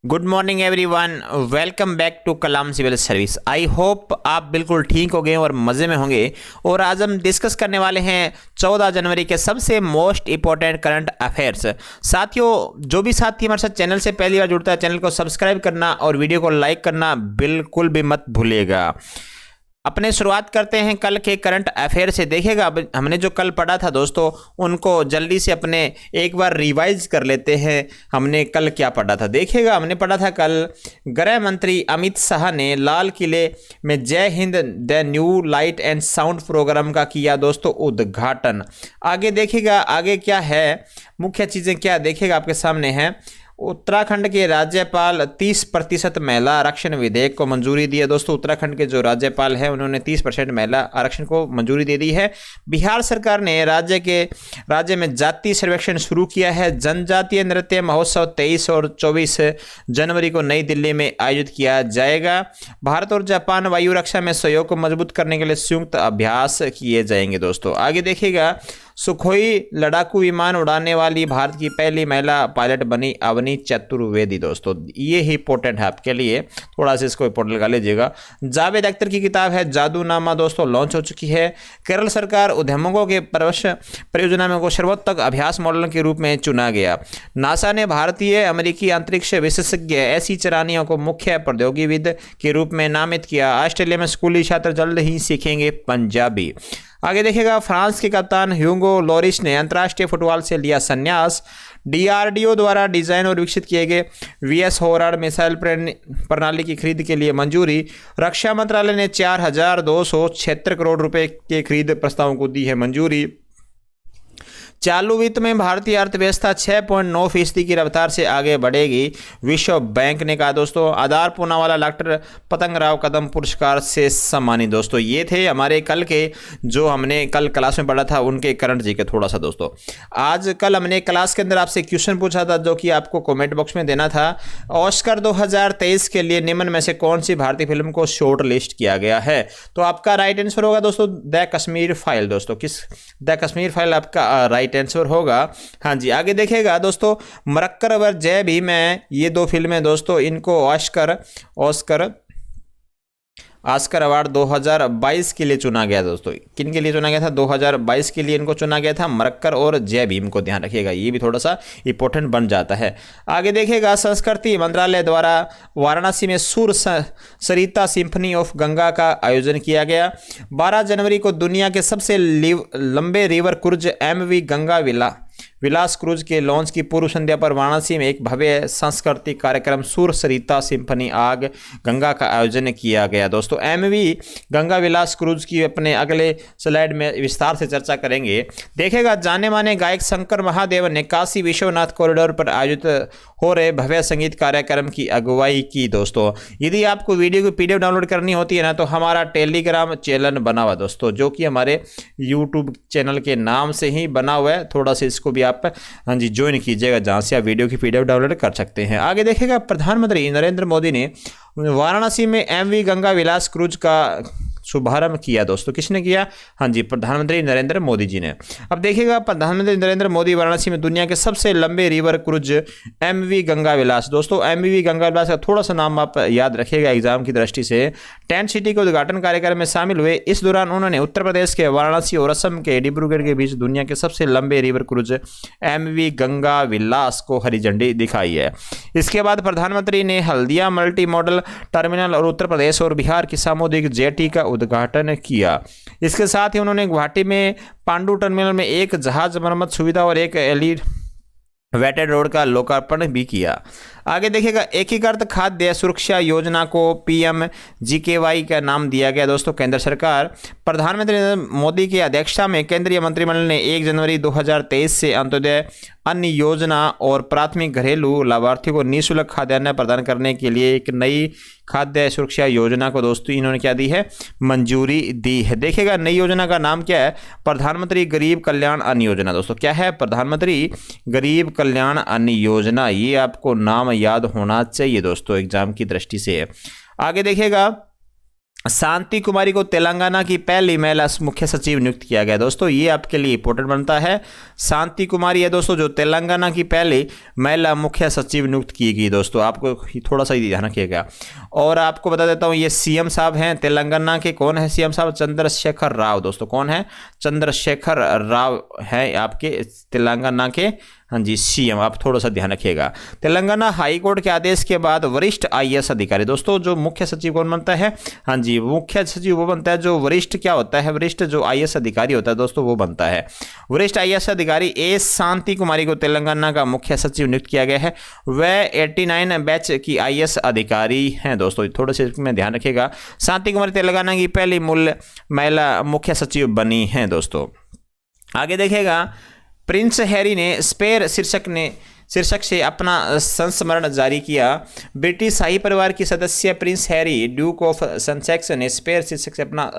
Good morning everyone, welcome back to Kalam civil service. I hope आप बिल्कुल ठीक हो गए और मज़े में होंगे। और आज हम डिस्कस करने वाले हैं 14 जनवरी के सबसे मोस्ट इंपॉर्टेंट करंट अफेयर्स। साथियों, जो भी साथी हमारे साथ चैनल से पहली बार जुड़ता है, चैनल को सब्सक्राइब करना और वीडियो को लाइक करना बिल्कुल भी मत भूलिएगा। अपने शुरुआत करते हैं कल के करंट अफेयर से। देखिएगा, अब हमने जो कल पढ़ा था दोस्तों, उनको जल्दी से अपने एक बार रिवाइज कर लेते हैं। हमने कल क्या पढ़ा था? देखिएगा, हमने पढ़ा था कल गृह मंत्री अमित शाह ने लाल किले में Jai Hind the new light and sound programme का किया दोस्तों उद्घाटन। आगे देखिएगा, आगे क्या है, मुख्य चीज़ें क्या देखिएगा आपके सामने है। उत्तराखंड के राज्यपाल 30% महिला आरक्षण विधेयक को मंजूरी दी है दोस्तों। उत्तराखंड के जो राज्यपाल हैं उन्होंने 30% महिला आरक्षण को मंजूरी दे दी है। बिहार सरकार ने राज्य में जाति सर्वेक्षण शुरू किया है। जनजातीय नृत्य महोत्सव 23 और 24 जनवरी को नई दिल्ली में आयोजित किया जाएगा। भारत और जापान वायु रक्षा में सहयोग को मजबूत करने के लिए संयुक्त अभ्यास किए जाएंगे दोस्तों। आगे देखिएगा, सुखोई लड़ाकू विमान उड़ाने वाली भारत की पहली महिला पायलट बनी अवनी चतुर्वेदी दोस्तों। ये ही इंपॉर्टेंट है आपके लिए, थोड़ा सा इसको इंपॉर्टेंट लगा लीजिएगा। जावेद अख्तर की किताब है जादूनामा दोस्तों, लॉन्च हो चुकी है। केरल सरकार उद्यमों के प्रवेश परियोजना में को सर्वोत्तम अभ्यास मॉडल के रूप में चुना गया। नासा ने भारतीय अमेरिकी अंतरिक्ष विशेषज्ञ ऐसी चरानियों को मुख्य प्रौद्योगिकीविद के रूप में नामित किया। ऑस्ट्रेलिया में स्कूली छात्र जल्द ही सीखेंगे पंजाबी। आगे देखिएगा, फ्रांस के कप्तान ह्यूगो लोरिस ने अंतर्राष्ट्रीय फुटबॉल से लिया संन्यास। डीआरडीओ द्वारा डिजाइन और विकसित किए गए वीएस होरार्ड मिसाइल प्रणाली की खरीद के लिए मंजूरी। रक्षा मंत्रालय ने 4,276 करोड़ रुपए के खरीद प्रस्तावों को दी है मंजूरी। चालू वित्त में भारतीय अर्थव्यवस्था 6.9% की रफ्तार से आगे बढ़ेगी, विश्व बैंक ने कहा दोस्तों। आधार पूनावाला डॉक्टर पतंग राव कदम पुरस्कार से सम्मानित दोस्तों। ये थे हमारे कल के, जो हमने कल क्लास में पढ़ा था, उनके करंट जी के थोड़ा सा दोस्तों। आज कल हमने क्लास के अंदर आपसे क्वेश्चन पूछा था, जो कि आपको कमेंट बॉक्स में देना था। ऑस्कर 2023 के लिए निम्न में से कौन सी भारतीय फिल्म को शॉर्ट लिस्ट किया गया है? तो आपका राइट आंसर होगा दोस्तों द कश्मीर फाइल दोस्तों। किस? द कश्मीर फाइल आपका राइट आंसर होगा। हाँ जी, आगे देखेगा दोस्तों, मरक्कर और जय भीम है, ये दो फिल्में दोस्तों, इनको ऑस्कर अवार्ड 2022 के लिए चुना गया दोस्तों। किन के लिए चुना गया था? 2022 के लिए इनको चुना गया था, मरक्कर और जय भीम को ध्यान रखिएगा, ये भी थोड़ा सा इंपॉर्टेंट बन जाता है। आगे देखिएगा, संस्कृति मंत्रालय द्वारा वाराणसी में सुर सरिता सिम्फनी ऑफ गंगा का आयोजन किया गया। 12 जनवरी को दुनिया के सबसे लंबे रिवर क्रूज MV गंगा विलास क्रूज के लॉन्च की पूर्व संध्या पर वाराणसी में एक भव्य सांस्कृतिक कार्यक्रम सुर सरिता सिम्फनी आग गंगा का आयोजन किया गया दोस्तों। MV गंगा विलास क्रूज की अपने अगले स्लाइड में विस्तार से चर्चा करेंगे। देखेगा, जाने माने गायक शंकर महादेवन ने काशी विश्वनाथ कॉरिडोर पर आयोजित हो रहे भव्य संगीत कार्यक्रम की अगुवाई की दोस्तों। यदि आपको वीडियो की PDF डाउनलोड करनी होती है ना, तो हमारा टेलीग्राम चैनल बना हुआ दोस्तों, जो कि हमारे यूट्यूब चैनल के नाम से ही बना हुआ है। थोड़ा सा इसको भी आप हाँ जी ज्वाइन कीजिएगा, जहां से आप वीडियो की PDF डाउनलोड कर सकते हैं। आगे देखेगा, प्रधानमंत्री नरेंद्र मोदी ने वाराणसी में MV गंगा विलास क्रूज का शुभारंभ किया दोस्तों। किसने किया? हाँ जी, प्रधानमंत्री नरेंद्र मोदी जी ने। अब देखिएगा, प्रधानमंत्री नरेंद्र मोदी वाराणसी में दुनिया के सबसे लंबे रिवर क्रूज MV गंगा विलास दोस्तों, MV गंगा विलास का थोड़ा सा नाम आप याद रखिएगा एग्जाम की दृष्टि से। टेंट सिटी के उद्घाटन कार्यक्रम में शामिल हुए। इस दौरान उन्होंने उत्तर प्रदेश के वाराणसी और असम के डिब्रूगढ़ के बीच दुनिया के सबसे लंबे रिवर क्रूज MV गंगा विलास को हरी झंडी दिखाई है। इसके बाद प्रधानमंत्री ने हल्दिया मल्टी मॉडल टर्मिनल और उत्तर प्रदेश और बिहार की सामुद्रिक जेटी का उद्घाटन किया। इसके साथ ही उन्होंने गुवाहाटी में पांडु टर्मिनल में एक जहाज मरम्मत सुविधा और एक एलिवेटेड रोड का लोकार्पण भी किया। आगे देखिएगा, एकीकृत खाद्य सुरक्षा योजना को PMGKY का नाम दिया गया दोस्तों। केंद्र सरकार प्रधानमंत्री नरेंद्र मोदी की अध्यक्षता में केंद्रीय मंत्रिमंडल ने 1 जनवरी 2023 से अंत्योदय अन्न योजना और प्राथमिक घरेलू लाभार्थियों को निःशुल्क खाद्यान्न प्रदान करने के लिए एक नई खाद्य सुरक्षा योजना को दोस्तों इन्होंने क्या दी है? मंजूरी दी है। देखिएगा, नई योजना का नाम क्या है? प्रधानमंत्री गरीब कल्याण अन्न योजना दोस्तों। क्या है? प्रधानमंत्री गरीब कल्याण अन्न योजना। ये आपको नाम याद होना चाहिए दोस्तों एग्जाम की दृष्टि से। आगे देखिएगा, शांति कुमारी को तेलंगाना की पहली महिला मुख्य सचिव नियुक्त किया गया। दोस्तों ये आपके लिए इंपॉर्टेंट बनता है। शांति कुमारी है दोस्तों जो तेलंगाना की पहली महिला मुख्य सचिव नियुक्त की गई। दोस्तों आपको थोड़ा सा ही ध्यान रखिएगा। और आपको बता देता हूँ ये सीएम साहब हैं तेलंगाना के। कौन है सीएम साहब? चंद्रशेखर राव। दोस्तों कौन है? चंद्रशेखर राव है आपके तेलंगाना के, हाँ जी, सीएम। आप थोड़ा सा ध्यान रखिएगा। तेलंगाना हाई कोर्ट के आदेश के बाद वरिष्ठ आईएएस अधिकारी, दोस्तों जो मुख्य सचिव कौन बनता है? हाँ जी, मुख्य सचिव वो बनता है जो वरिष्ठ क्या होता है? वरिष्ठ जो आईएएस अधिकारी होता है दोस्तों वो बनता है। वरिष्ठ आईएएस अधिकारी एस शांति कुमारी को तेलंगाना का मुख्य सचिव नियुक्त किया गया है। वह 89 बैच की आईएएस अधिकारी हैं। दोस्तों थोड़ा सा इसमें ध्यान रखिएगा। शांति कुमारी तेलंगाना की पहली महिला मुख्य सचिव बनी हैं। दोस्तों आगे देखिएगा, प्रिंस हैरी ने स्पेयर शीर्षक से अपना संस्मरण जारी किया। ब्रिटिश शाही परिवार की सदस्य Prince Harry Duke of Sussex ने स्पेयर शीर्षक से अपना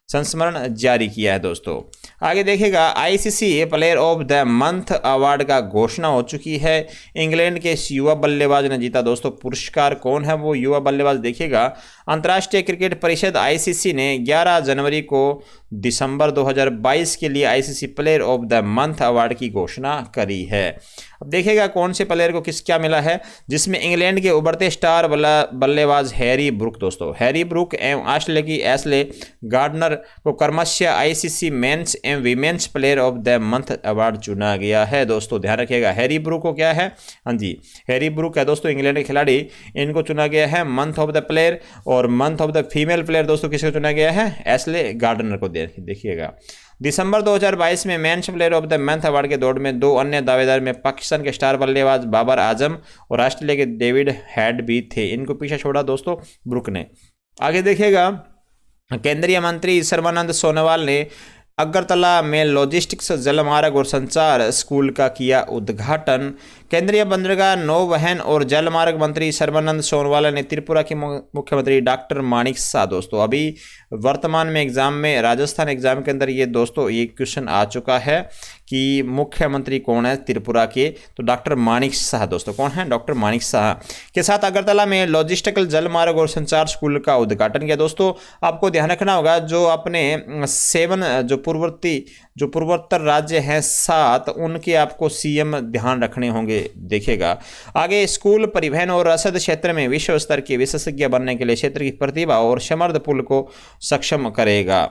संस्मरण जारी किया है। दोस्तों आगे देखिएगा, ICC player of the month award का घोषणा हो चुकी है। इंग्लैंड के युवा बल्लेबाज ने जीता। दोस्तों पुरस्कार कौन है वो युवा बल्लेबाज? देखिएगा, अंतर्राष्ट्रीय क्रिकेट परिषद आईसीसी ने 11 जनवरी को दिसंबर 2022 के लिए ICC player of the month award की घोषणा करी है। अब देखिएगा कौन से प्लेयर को क्या मिला है, जिसमें इंग्लैंड के उभरते स्टार बल्लेबाज हैरी ब्रूक, दोस्तों हैरी ब्रूक एवं ऑस्ट्रेलिया की एशले गार्डनर को क्रमशः आईसीसी मेंस एवं women's player of the month award चुना गया है। दोस्तों ध्यान रखिएगा, हैरी ब्रूक को क्या है? हाँ जी, हैरी ब्रूक है दोस्तों इंग्लैंड के खिलाड़ी, इनको चुना गया है मंथ ऑफ द प्लेयर। और month of the female player दोस्तों किसको चुना गया है? एशले गार्डनर को। देखिएगा, दिसंबर 2022 में men's player of the month award के दौड़ में 2 अन्य दावेदार में पाकिस्तान के स्टार बल्लेबाज बाबर आजम और ऑस्ट्रेलिया के डेविड हेड भी थे। इनको पीछे छोड़ा दोस्तों ब्रुक ने। आगे देखिएगा, केंद्रीय मंत्री सर्बानंद सोनोवाल ने अगरतला में लॉजिस्टिक्स जलमार्ग और संचार स्कूल का किया उद्घाटन। केंद्रीय बंदरगाह, नौवहन और जलमार्ग मंत्री सर्बानंद सोनोवाल ने त्रिपुरा के मुख्यमंत्री डॉक्टर माणिक शाह, दोस्तों अभी वर्तमान में एग्जाम में राजस्थान एग्जाम के अंदर ये दोस्तों ये क्वेश्चन आ चुका है कि मुख्यमंत्री कौन है त्रिपुरा के? तो डॉक्टर माणिक शाह। दोस्तों कौन है? डॉक्टर माणिक शाह के साथ अगरतला में लॉजिस्टिकल जलमार्ग और संचार स्कूल का उद्घाटन किया। दोस्तों आपको ध्यान रखना होगा, जो अपने 7 जो पूर्वोत्तर राज्य हैं 7, उनके आपको सीएम ध्यान रखने होंगे। देखिएगा आगे, स्कूल परिवहन और रसद क्षेत्र में विश्व स्तर के विशेषज्ञ बनने के लिए क्षेत्र की प्रतिभा और समर्थ पुल को सक्षम करेगा।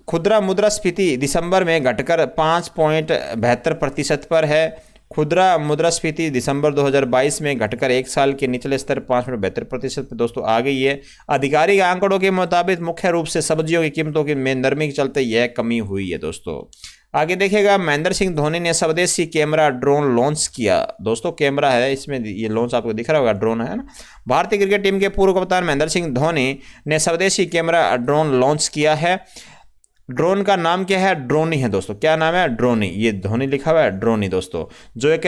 खुदरा मुद्रास्फीति दिसंबर में घटकर 5.72% पर है। खुदरा मुद्रास्फीति दिसंबर 2022 में घटकर 1 साल के निचले स्तर 5.72% पर दोस्तों आ गई है। आधिकारिक आंकड़ों के मुताबिक मुख्य रूप से सब्जियों की कीमतों की नरमी के चलते यह कमी हुई है। दोस्तों आगे देखिएगा, महेंद्र सिंह धोनी ने स्वदेशी कैमरा ड्रोन लॉन्च किया। दोस्तों कैमरा है इसमें, ये लॉन्च आपको दिख रहा होगा, ड्रोन है ना। भारतीय क्रिकेट टीम के पूर्व कप्तान महेंद्र सिंह धोनी ने स्वदेशी कैमरा ड्रोन लॉन्च किया है। ड्रोन का नाम क्या है? ड्रोनी है दोस्तों। क्या नाम है? ड्रोनी। ये धोनी लिखा हुआ है, ड्रोनी दोस्तों, जो एक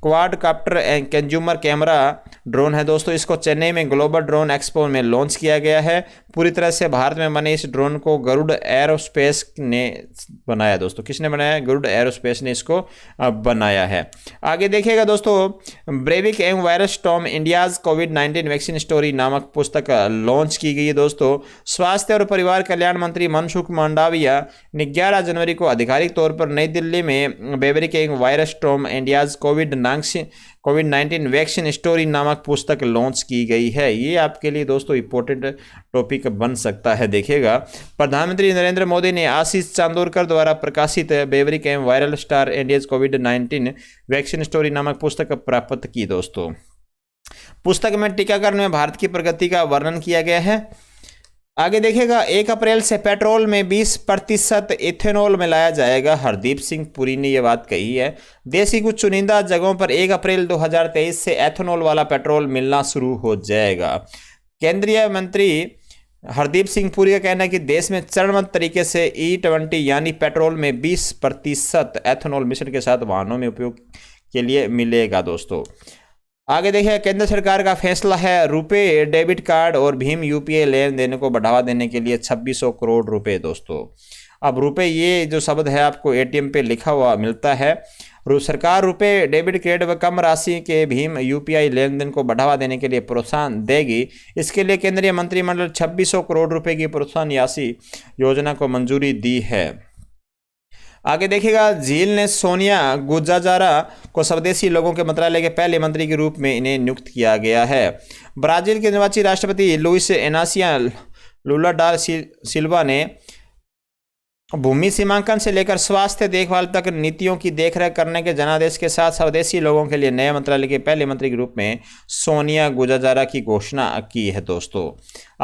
quadcopter and consumer camera drone है दोस्तों। इसको चेन्नई में ग्लोबल ड्रोन एक्सपो में लॉन्च किया गया है। पूरी तरह से भारत में बने इस ड्रोन को गरुड़ एरोस्पेस ने बनाया। दोस्तों किसने बनाया? गरुड़ एरोस्पेस ने इसको बनाया है। आगे देखिएगा दोस्तों, Breivik and virus storm India's covid vaccine story नामक पुस्तक लॉन्च की गई है। दोस्तों स्वास्थ्य और परिवार कल्याण मंत्री मनसुख मांडविया ने 11 जनवरी को आधिकारिक तौर पर नई दिल्ली में Breivik and virus storm India's covid vaccine story नामक पुस्तक लॉन्च की गई है। ये आपके लिए दोस्तों इंपॉर्टेंट टॉपिक बन सकता है। देखिएगा, प्रधानमंत्री नरेंद्र मोदी ने आशीष चांदोरकर द्वारा प्रकाशित Breivik and viral star India's covid vaccine story नामक पुस्तक प्राप्त की। दोस्तों पुस्तक में टीकाकरण में भारत की प्रगति का वर्णन किया गया है। आगे देखिएगा, 1 अप्रैल से पेट्रोल में 20% इथेनॉल मिलाया जाएगा। हरदीप सिंह पुरी ने यह बात कही है। देश की कुछ चुनिंदा जगहों पर 1 अप्रैल 2023 से एथेनॉल वाला पेट्रोल मिलना शुरू हो जाएगा। केंद्रीय मंत्री हरदीप सिंह पुरी का कहना है कि देश में चरणबद्ध तरीके से E20 यानी पेट्रोल में 20% एथेनॉल मिश्रण के साथ वाहनों में उपयोग के लिए मिलेगा। दोस्तों आगे देखिए, केंद्र सरकार का फैसला है रुपे डेबिट कार्ड और भीम यूपीआई लेन देन को बढ़ावा देने के लिए 2600 करोड़ रुपए। दोस्तों अब रुपए ये जो शब्द है आपको एटीएम पे लिखा हुआ मिलता है। सरकार रुपए डेबिट क्रेडिट व कम राशि के भीम यूपीआई लेन देन को बढ़ावा देने के लिए प्रोत्साहन देगी। इसके लिए केंद्रीय मंत्रिमंडल 2600 करोड़ रुपए की प्रोत्साहन राशि योजना को मंजूरी दी है। आगे देखिएगा, झील ने सोनिया गुजाजारा को स्वदेशी लोगों के मंत्रालय के पहले मंत्री के रूप में इन्हें नियुक्त किया गया है। ब्राजील के निर्वाचित राष्ट्रपति लुइस इनासियो लुला डा सिल्वा ने भूमि सीमांकन से लेकर स्वास्थ्य देखभाल तक नीतियों की देखरेख करने के जनादेश के साथ स्वदेशी लोगों के लिए नए मंत्रालय के पहले मंत्री के रूप में सोनिया गुजाजारा की घोषणा की है। दोस्तों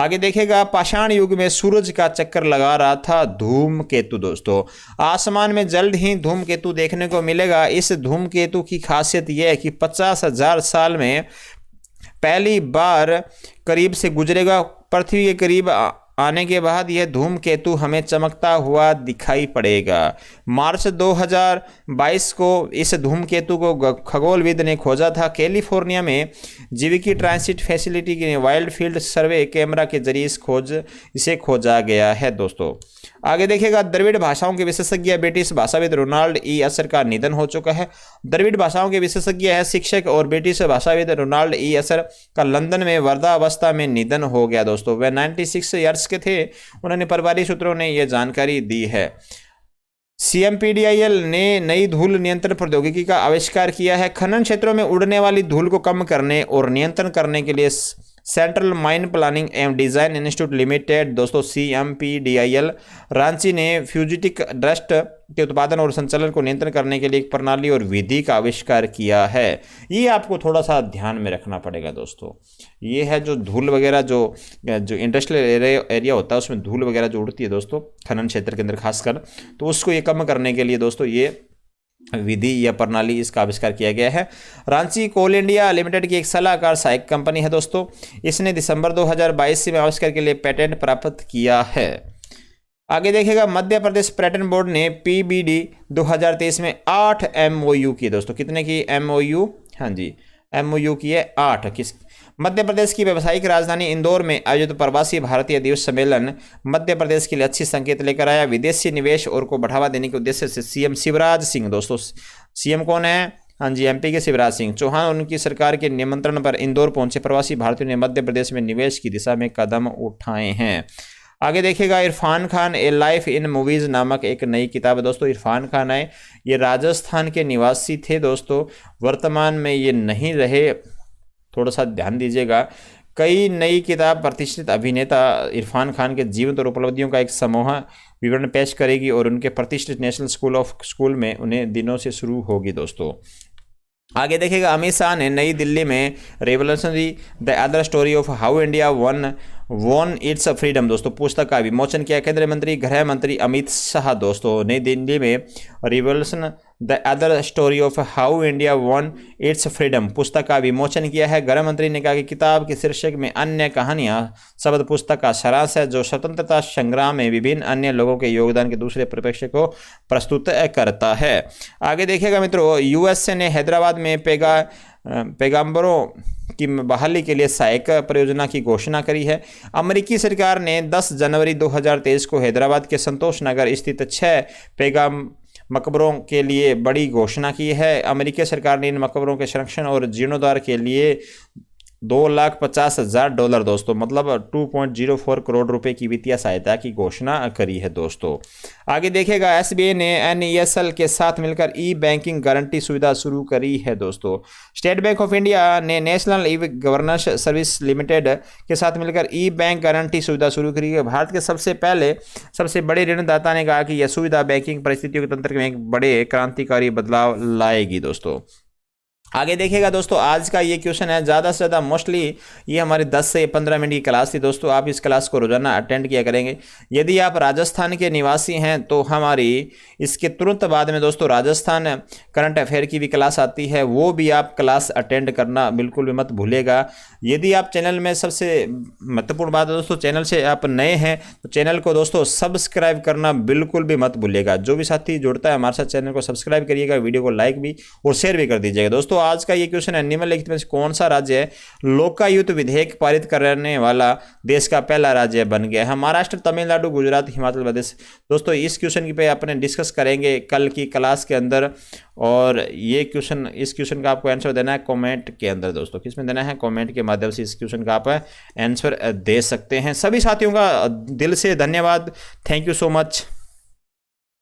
आगे देखेगा, पाषाण युग में सूरज का चक्कर लगा रहा था धूमकेतु। दोस्तों आसमान में जल्द ही धूमकेतु देखने को मिलेगा। इस धूमकेतु की खासियत यह है कि 50,000 साल में पहली बार करीब से गुजरेगा। पृथ्वी के करीब आने के बाद यह धूमकेतु हमें चमकता हुआ दिखाई पड़ेगा। मार्च 2022 को इस धूमकेतु को खगोलविद ने खोजा था। कैलिफोर्निया में जीविकी ट्रांसिट फैसिलिटी के वाइल्ड फील्ड सर्वे कैमरा के जरिए इसे खोजा गया है। दोस्तों आगे देखिएगा, द्रविड़ भाषाओं के विशेषज्ञ ब्रिटिश भाषाविद रोनाल्ड ई असर का निधन हो चुका है। द्रविड़ भाषाओं के विशेषज्ञ है शिक्षक और ब्रिटिश भाषाविद रोनाल्ड ई असर का लंदन में वृद्धावस्था में निधन हो गया। दोस्तों वह 96 ईयर्स के थे। उन्होंने पारिवारिक सूत्रों ने यह जानकारी दी है। CMPDIL ने नई धूल नियंत्रण प्रौद्योगिकी का आविष्कार किया है। खनन क्षेत्रों में उड़ने वाली धूल को कम करने और नियंत्रण करने के लिए सेंट्रल माइन प्लानिंग एवं डिजाइन इंस्टीट्यूट लिमिटेड दोस्तों CMPDIL रांची ने फ्यूजिटिक डस्ट के उत्पादन और संचालन को नियंत्रण करने के लिए एक प्रणाली और विधि का आविष्कार किया है। ये आपको थोड़ा सा ध्यान में रखना पड़ेगा। दोस्तों ये है जो धूल वगैरह जो इंडस्ट्रियल एरिया होता है उसमें धूल वगैरह जो उड़ती है दोस्तों खनन क्षेत्र के अंदर खासकर, तो उसको ये कम करने के लिए दोस्तों ये विधि या प्रणाली इसका आविष्कार किया गया है। रांची कोल इंडिया लिमिटेड की एक सलाहकार सहायक कंपनी है। दोस्तों इसने दिसंबर 2022 में आविष्कार के लिए पेटेंट प्राप्त किया है। आगे देखिएगा, मध्य प्रदेश पर्यटन बोर्ड ने PBD 2023 में 8 MOU की। दोस्तों कितने की MOU? हाँ जी MOU की है 8। किस मध्य प्रदेश की व्यावसायिक राजधानी इंदौर में आयोजित प्रवासी भारतीय दिवस सम्मेलन मध्य प्रदेश के लिए अच्छी संकेत लेकर आया। विदेशी निवेश और को बढ़ावा देने के उद्देश्य से CM शिवराज सिंह, दोस्तों CM कौन है? हाँ जी MP के शिवराज सिंह चौहान और उनकी सरकार के निमंत्रण पर इंदौर पहुंचे प्रवासी भारतीयों ने मध्य प्रदेश में निवेश की दिशा में कदम उठाए हैं। आगे देखिएगा, इरफान खान ए लाइफ इन मूवीज़ नामक एक नई किताब है। दोस्तों इरफान खान है, ये राजस्थान के निवासी थे। दोस्तों वर्तमान में ये नहीं रहे, थोड़ा सा ध्यान दीजिएगा। कई नई किताब प्रतिष्ठित अभिनेता इरफान खान के जीवन और उपलब्धियों का एक समूह विवरण पेश करेगी और उनके प्रतिष्ठित नेशनल स्कूल में उन्हें दिनों से शुरू होगी। दोस्तों आगे देखिएगा, अमित शाह ने नई दिल्ली में revolutionary the other story of how India won it's freedom दोस्तों पुस्तक का विमोचन किया। केंद्रीय मंत्री गृह मंत्री अमित शाह दोस्तों नई दिल्ली में revolution the other story of how India won it's freedom पुस्तक का विमोचन किया है। गृह मंत्री ने कहा कि किताब के शीर्षक में अन्य कहानियां शब्द पुस्तक का सारांश है जो स्वतंत्रता संग्राम में विभिन्न अन्य लोगों के योगदान के दूसरे परिप्रेक्ष्य को प्रस्तुत करता है। आगे देखिएगा मित्रों, USA ने हैदराबाद में पैगंबरों की बहाली के लिए सहायक परियोजना की घोषणा करी है। अमेरिकी सरकार ने 10 जनवरी 2023 को हैदराबाद के संतोष नगर स्थित 6 मकबरों के लिए बड़ी घोषणा की है। अमेरिकी सरकार ने इन मकबरों के संरक्षण और जीर्णोद्धार के लिए $250,000 दोस्तों मतलब 2.04 करोड़ रुपए की वित्तीय सहायता की घोषणा करी है। दोस्तों आगे देखिएगा, SBI ने NESL के साथ मिलकर ई बैंकिंग गारंटी सुविधा शुरू करी है। दोस्तों स्टेट बैंक ऑफ इंडिया ने national e governance service limited के साथ मिलकर ई बैंक गारंटी सुविधा शुरू करी है। भारत के सबसे बड़े ऋणदाता ने कहा कि यह सुविधा बैंकिंग परिस्थितियों के तंत्र में एक बड़े क्रांतिकारी बदलाव लाएगी। दोस्तों आगे देखिएगा दोस्तों, आज का ये क्वेश्चन है ज़्यादा से ज़्यादा मोस्टली ये हमारी 10 से 15 मिनट की क्लास थी। दोस्तों आप इस क्लास को रोजाना अटेंड किया करेंगे। यदि आप राजस्थान के निवासी हैं तो हमारी इसके तुरंत बाद में दोस्तों राजस्थान करंट अफेयर की भी क्लास आती है, वो भी आप क्लास अटेंड करना बिल्कुल भी मत भूलेगा। यदि आप चैनल में सबसे महत्वपूर्ण बात है दोस्तों, चैनल से आप नए हैं तो चैनल को दोस्तों सब्सक्राइब करना बिल्कुल भी मत भूलिएगा। जो भी साथी जुड़ता है हमारे साथ चैनल को सब्सक्राइब करिएगा, वीडियो को लाइक भी और शेयर भी कर दीजिएगा। दोस्तों आज का ये क्वेश्चन है, निम्नलिखित में से कौन सा राज्य है लोकायुक्त विधेयक पारित करने वाला देश का पहला राज्य बन गया है? महाराष्ट्र, तमिलनाडु, गुजरात, हिमाचल प्रदेश। दोस्तों इस क्वेश्चन की पे अपने डिस्कस करेंगे कल की क्लास के अंदर, और ये क्वेश्चन, इस क्वेश्चन का आपको आंसर देना है कमेंट के अंदर। दोस्तों किसमें देना है? कमेंट के माध्यम से इस क्वेश्चन का आप आंसर दे सकते हैं। सभी साथियों का दिल से धन्यवाद। Thank you so much.